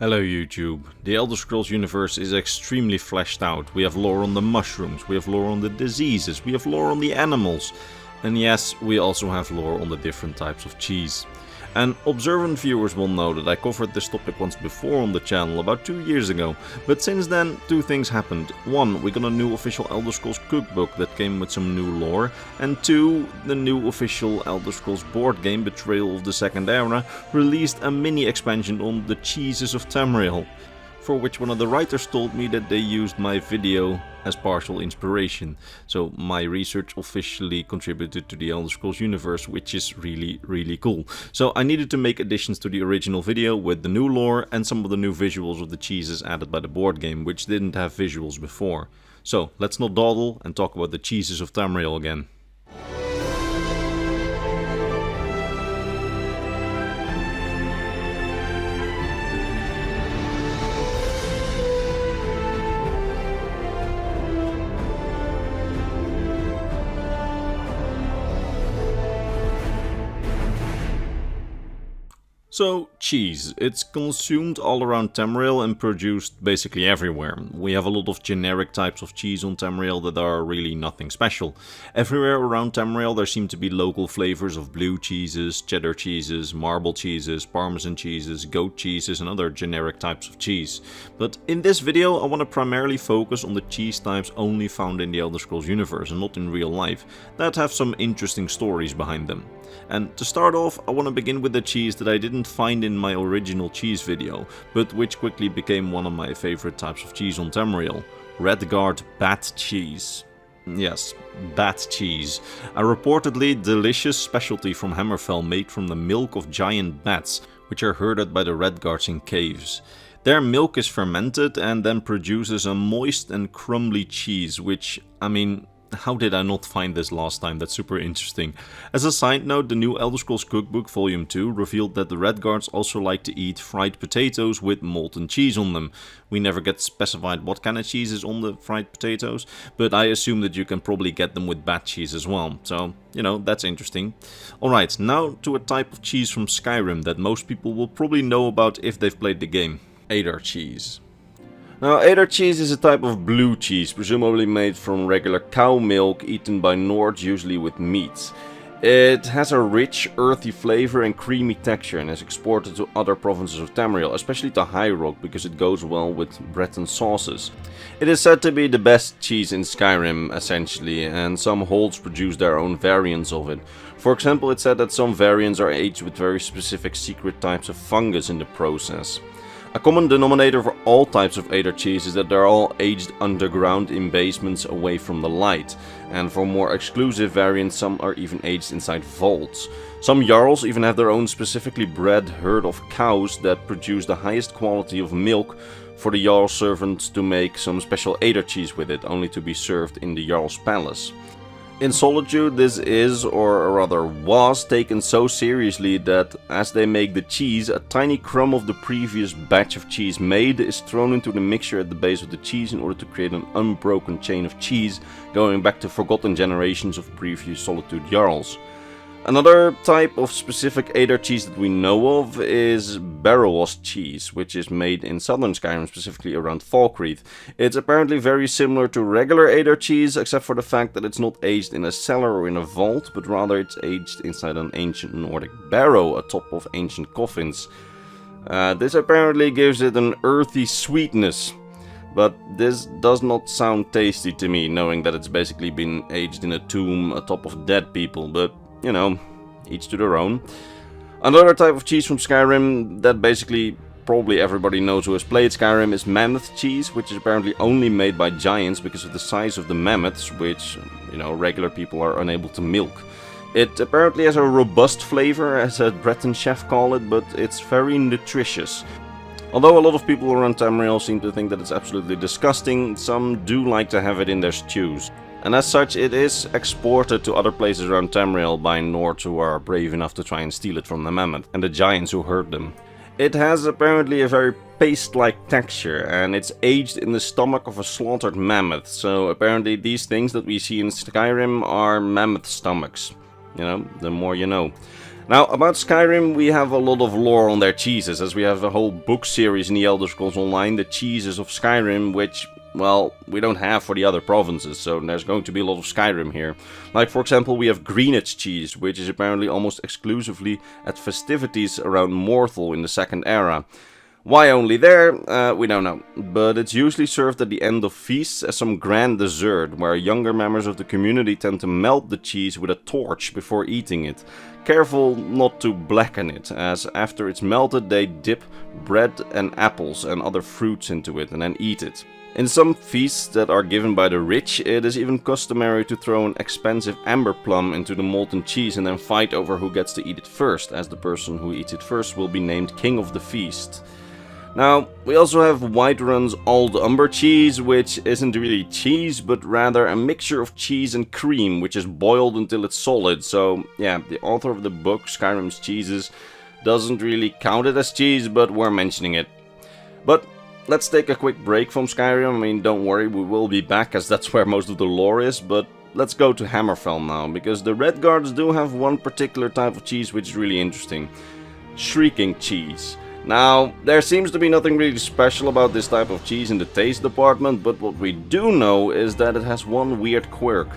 Hello YouTube. The Elder Scrolls universe is extremely fleshed out. We have lore on the mushrooms, we have lore on the diseases, we have lore on the animals. And yes, we also have lore on the different types of cheese. And observant viewers will know that I covered this topic once before on the channel about 2 years ago, but since then two things happened. One, we got a new official Elder Scrolls cookbook that came with some new lore, and two, the new official Elder Scrolls board game Betrayal of the Second Era released a mini expansion on the cheeses of Tamriel, for which one of the writers told me that they used my video as partial inspiration. So my research officially contributed to the Elder Scrolls universe, which is really cool. So I needed to make additions to the original video with the new lore and some of the new visuals of the cheeses added by the board game, which didn't have visuals before. So let's not dawdle and talk about the cheeses of Tamriel again. So, cheese. It's consumed all around Tamriel and produced basically everywhere. We have a lot of generic types of cheese on Tamriel that are really nothing special. Everywhere around Tamriel there seem to be local flavors of blue cheeses, cheddar cheeses, marble cheeses, parmesan cheeses, goat cheeses and other generic types of cheese. But in this video I want to primarily focus on the cheese types only found in the Elder Scrolls universe and not in real life, that have some interesting stories behind them. And to start off, I want to begin with the cheese that I didn't find in my original cheese video, but which quickly became one of my favorite types of cheese on Tamriel: Redguard bat cheese. Yes, bat cheese. A reportedly delicious specialty from Hammerfell made from the milk of giant bats, which are herded by the Redguards in caves. Their milk is fermented and then produces a moist and crumbly cheese, which, I mean, how did I not find this last time? That's super interesting. As a side note, the new Elder Scrolls Cookbook Volume 2 revealed that the Redguards also like to eat fried potatoes with molten cheese on them. We never get specified what kind of cheese is on the fried potatoes, but I assume that you can probably get them with bat cheese as well. So, you know, that's interesting. Alright, now to a type of cheese from Skyrim that most people will probably know about if they've played the game: Adar cheese. Now, Adar cheese is a type of blue cheese, presumably made from regular cow milk eaten by Nords, usually with meat. It has a rich, earthy flavor and creamy texture and is exported to other provinces of Tamriel, especially to High Rock, because it goes well with bread and sauces. It is said to be the best cheese in Skyrim, essentially, and some holds produce their own variants of it. For example, it's said that some variants are aged with very specific secret types of fungus in the process. A common denominator for all types of Adar cheese is that they're all aged underground in basements away from the light, and for more exclusive variants some are even aged inside vaults. Some Jarls even have their own specifically bred herd of cows that produce the highest quality of milk for the Jarl servants to make some special Adar cheese with it, only to be served in the Jarl's palace. In Solitude, this is, or rather was, taken so seriously that as they make the cheese, a tiny crumb of the previous batch of cheese made is thrown into the mixture at the base of the cheese in order to create an unbroken chain of cheese going back to forgotten generations of previous Solitude Jarls. Another type of specific Adar cheese that we know of is Barrows cheese, which is made in southern Skyrim, specifically around Falkreath. It's apparently very similar to regular Adar cheese, except for the fact that it's not aged in a cellar or in a vault, but rather it's aged inside an ancient Nordic barrow atop of ancient coffins. This apparently gives it an earthy sweetness, but this does not sound tasty to me, knowing that it's basically been aged in a tomb atop of dead people, but you know, each to their own. Another type of cheese from Skyrim that basically probably everybody knows who has played Skyrim is mammoth cheese, which is apparently only made by giants because of the size of the mammoths, which, you know, regular people are unable to milk. It apparently has a robust flavor, as a Breton chef call it, but it's very nutritious. Although a lot of people around Tamriel seem to think that it's absolutely disgusting, some do like to have it in their stews. And as such, it is exported to other places around Tamriel by Nords who are brave enough to try and steal it from the mammoth, and the giants who herd them. It has apparently a very paste-like texture, and it's aged in the stomach of a slaughtered mammoth, so apparently these things that we see in Skyrim are mammoth stomachs. You know, the more you know. Now, about Skyrim, we have a lot of lore on their cheeses, as we have a whole book series in the Elder Scrolls Online, The Cheeses of Skyrim, which, well, we don't have for the other provinces, so there's going to be a lot of Skyrim here. Like, for example, we have Greenwich cheese, which is apparently almost exclusively at festivities around Morthal in the Second Era. Why only there? We don't know, but it's usually served at the end of feasts as some grand dessert, where younger members of the community tend to melt the cheese with a torch before eating it. Careful not to blacken it, as after it's melted they dip bread and apples and other fruits into it and then eat it. In some feasts that are given by the rich, it is even customary to throw an expensive amber plum into the molten cheese and then fight over who gets to eat it first, as the person who eats it first will be named king of the feast. Now, we also have Whiterun's Old Umber cheese, which isn't really cheese, but rather a mixture of cheese and cream, which is boiled until it's solid. So, yeah, the author of the book, Skyrim's Cheeses, doesn't really count it as cheese, but we're mentioning it. But let's take a quick break from Skyrim. I mean, don't worry, we will be back, as that's where most of the lore is, but let's go to Hammerfell now, because the Redguards do have one particular type of cheese which is really interesting. Shrieking cheese. Now, there seems to be nothing really special about this type of cheese in the taste department, but what we do know is that it has one weird quirk.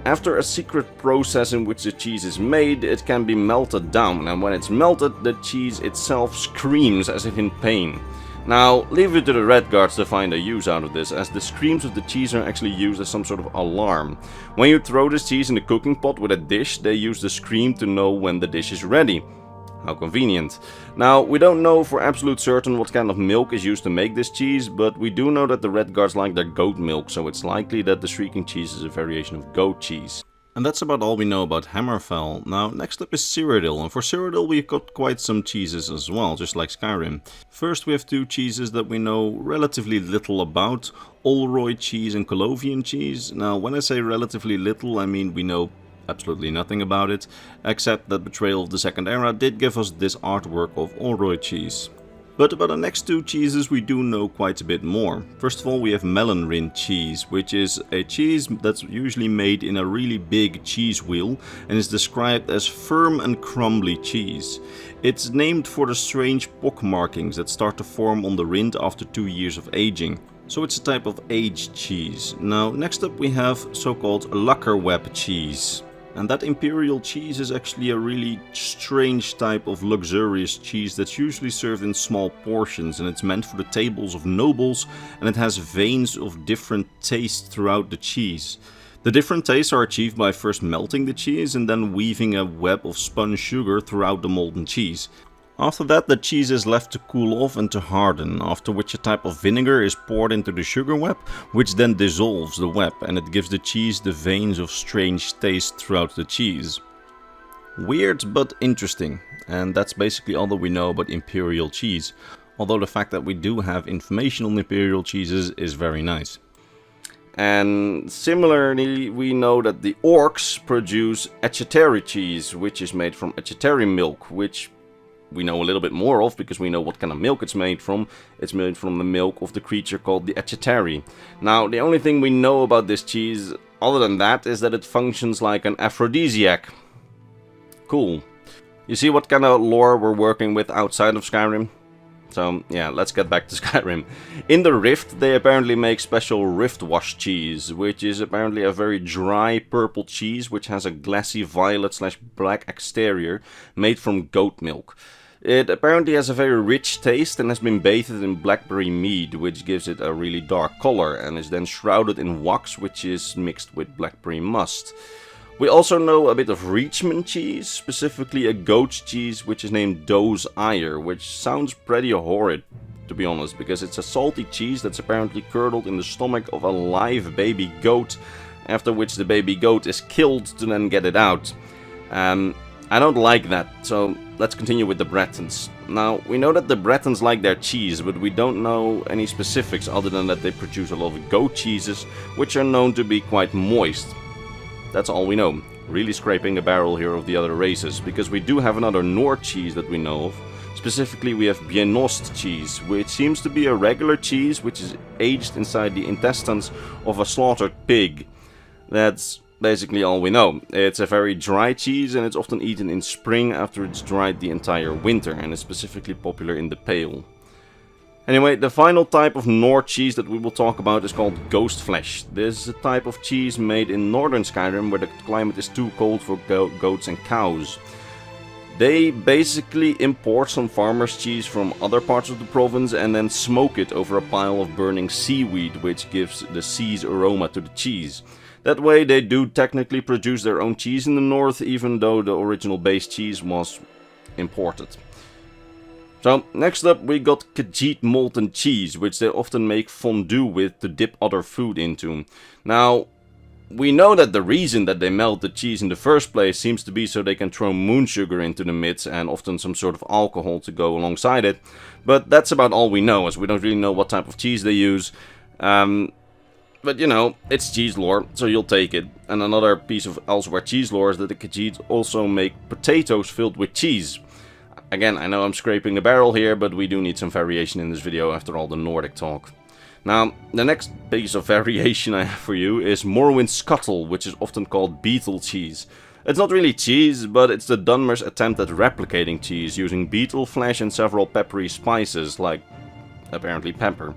After a secret process in which the cheese is made, it can be melted down, and when it's melted, the cheese itself screams as if in pain. Now, leave it to the Redguards to find a use out of this, as the screams of the cheese are actually used as some sort of alarm. When you throw this cheese in the cooking pot with a dish, they use the scream to know when the dish is ready. How convenient. Now, we don't know for absolute certain what kind of milk is used to make this cheese, but we do know that the Redguards like their goat milk, so it's likely that the shrieking cheese is a variation of goat cheese. And that's about all we know about Hammerfell. Now, next up is Cyrodiil, and for Cyrodiil we've got quite some cheeses as well, just like Skyrim. First we have two cheeses that we know relatively little about, Olroyd cheese and Colovian cheese. Now, when I say relatively little, I mean we know absolutely nothing about it, except that Betrayal of the Second Era did give us this artwork of Olroyd cheese. But about the next two cheeses we do know quite a bit more. First of all, we have Melonrin cheese, which is a cheese that's usually made in a really big cheese wheel and is described as firm and crumbly cheese. It's named for the strange pock markings that start to form on the rind after 2 years of aging. So it's a type of aged cheese. Now, next up we have so-called Lackerweb cheese. And that imperial cheese is actually a really strange type of luxurious cheese that's usually served in small portions, and it's meant for the tables of nobles, and it has veins of different tastes throughout the cheese. The different tastes are achieved by first melting the cheese and then weaving a web of spun sugar throughout the molten cheese. After that, the cheese is left to cool off and to harden, after which a type of vinegar is poured into the sugar web, which then dissolves the web, and it gives the cheese the veins of strange taste throughout the cheese. Weird but interesting, and that's basically all that we know about imperial cheese, although the fact that we do have information on imperial cheeses is very nice. And similarly, we know that the orcs produce Etcheterry cheese, which is made from Etcheterry milk, which we know a little bit more of because we know what kind of milk it's made from. It's made from the milk of the creature called the Etcheterry. Now, the only thing we know about this cheese, other than that, is that it functions like an aphrodisiac. Cool. You see what kind of lore we're working with outside of Skyrim? So, yeah, let's get back to Skyrim. In the Rift, they apparently make special Rift Wash cheese, which is apparently a very dry purple cheese which has a glassy violet/black exterior made from goat milk. It apparently has a very rich taste and has been bathed in blackberry mead, which gives it a really dark color, and is then shrouded in wax, which is mixed with blackberry must. We also know a bit of Reachman cheese, specifically a goat's cheese which is named Doe's Ire, which sounds pretty horrid, to be honest, because it's a salty cheese that's apparently curdled in the stomach of a live baby goat, after which the baby goat is killed to then get it out. I don't like that, so let's continue with the Bretons. Now, we know that the Bretons like their cheese, but we don't know any specifics other than that they produce a lot of goat cheeses, which are known to be quite moist. That's all we know. Really scraping a barrel here of the other races, because we do have another Nord cheese that we know of. Specifically, we have Bienost cheese, which seems to be a regular cheese which is aged inside the intestines of a slaughtered pig. That's basically all we know. It's a very dry cheese and it's often eaten in spring after it's dried the entire winter, and is specifically popular in the Pale. Anyway, the final type of Nord cheese that we will talk about is called ghost flesh. This is a type of cheese made in northern Skyrim where the climate is too cold for goats and cows. They basically import some farmer's cheese from other parts of the province and then smoke it over a pile of burning seaweed, which gives the sea's aroma to the cheese. That way they do technically produce their own cheese in the north, even though the original base cheese was imported. So next up we got Khajiit molten cheese, which they often make fondue with to dip other food into. Now, we know that the reason that they melt the cheese in the first place seems to be so they can throw moon sugar into the mix and often some sort of alcohol to go alongside it. But that's about all we know, as we don't really know what type of cheese they use. But you know, it's cheese lore, so you'll take it. And another piece of elsewhere cheese lore is that the Khajiit also make potatoes filled with cheese. Again, I know I'm scraping the barrel here, but we do need some variation in this video after all the Nordic talk. Now, the next piece of variation I have for you is Morrowind Scuttle, which is often called beetle cheese. It's not really cheese, but it's the Dunmer's attempt at replicating cheese, using beetle flesh and several peppery spices, like apparently pepper.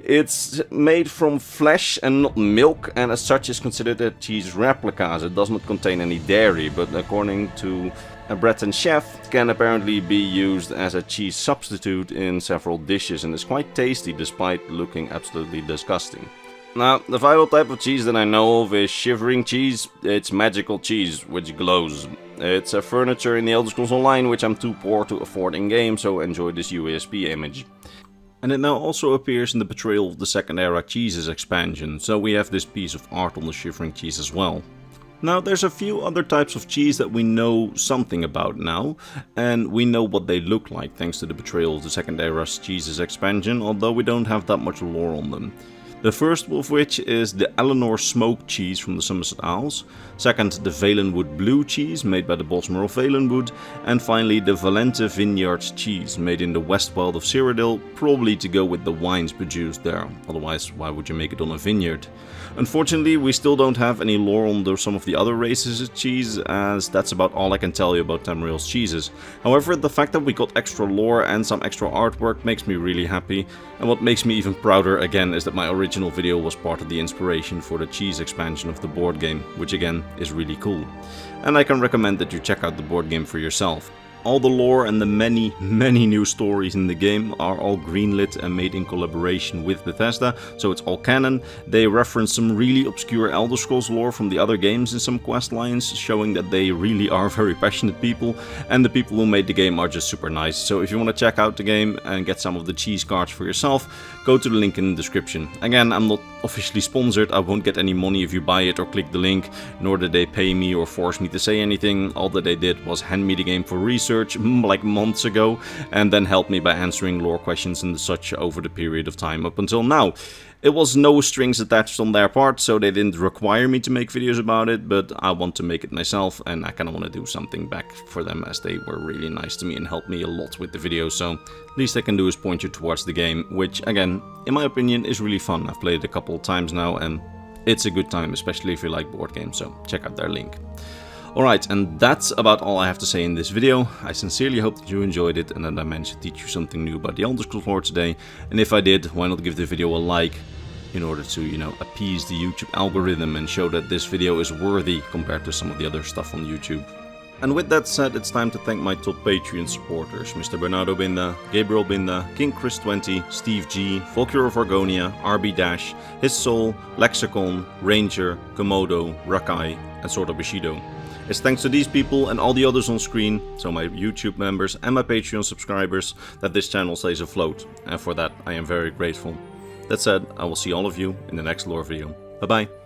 It's made from flesh and not milk, and as such is considered a cheese replica, as it does not contain any dairy, but according to a Breton chef, it can apparently be used as a cheese substitute in several dishes and is quite tasty despite looking absolutely disgusting. Now, the final type of cheese that I know of is shivering cheese. It's magical cheese, which glows. It's a furniture in the Elder Scrolls Online, which I'm too poor to afford in-game, so enjoy this UASP image. And it now also appears in the Betrayal of the Second Era Cheeses expansion, so we have this piece of art on the shivering cheese as well. Now, there's a few other types of cheese that we know something about now, and we know what they look like thanks to the Betrayal of the Second Era Cheeses expansion, although we don't have that much lore on them. The first of which is the Eleanor smoked cheese from the Somerset Isles, second the Valenwood blue cheese made by the Bosmer of Valenwood, and finally the Valente Vineyards cheese made in the Westwild of Cyrodiil, probably to go with the wines produced there, otherwise why would you make it on a vineyard? Unfortunately, we still don't have any lore on some of the other races of cheese, as that's about all I can tell you about Tamriel's cheeses. However, the fact that we got extra lore and some extra artwork makes me really happy, and what makes me even prouder again is that my original video was part of the inspiration for the cheese expansion of the board game, which again is really cool. And I can recommend that you check out the board game for yourself. All the lore and the many new stories in the game are all greenlit and made in collaboration with Bethesda, so it's all canon. They reference some really obscure Elder Scrolls lore from the other games in some quest lines, showing that they really are very passionate people, and the people who made the game are just super nice. So if you want to check out the game and get some of the cheese cards for yourself, go to the link in the description. Again, I'm not officially sponsored, I won't get any money if you buy it or click the link, nor did they pay me or force me to say anything. All that they did was hand me the game for research like months ago, and then help me by answering lore questions and such over the period of time up until now. It was no strings attached on their part, so they didn't require me to make videos about it, but I want to make it myself, and I kind of want to do something back for them, as they were really nice to me and helped me a lot with the videos, so least I can do is point you towards the game, which again, in my opinion, is really fun. I've played it a couple of times now, and it's a good time, especially if you like board games, so check out their link. Alright, and that's about all I have to say in this video. I sincerely hope that you enjoyed it and that I managed to teach you something new about the Elder Scrolls lore today. And if I did, why not give the video a like in order to, you know, appease the YouTube algorithm and show that this video is worthy compared to some of the other stuff on YouTube. And with that said, it's time to thank my top Patreon supporters: Mr. Bernardo Binda, Gabriel Binda, King Chris 20, Steve G, Volker of Argonia, RB Dash, His Soul, Lexicon, Ranger, Komodo, Rakai, and Sordo Bushido. It's thanks to these people and all the others on screen, so my YouTube members and my Patreon subscribers, that this channel stays afloat, and for that I am very grateful. That said, I will see all of you in the next lore video. Bye bye.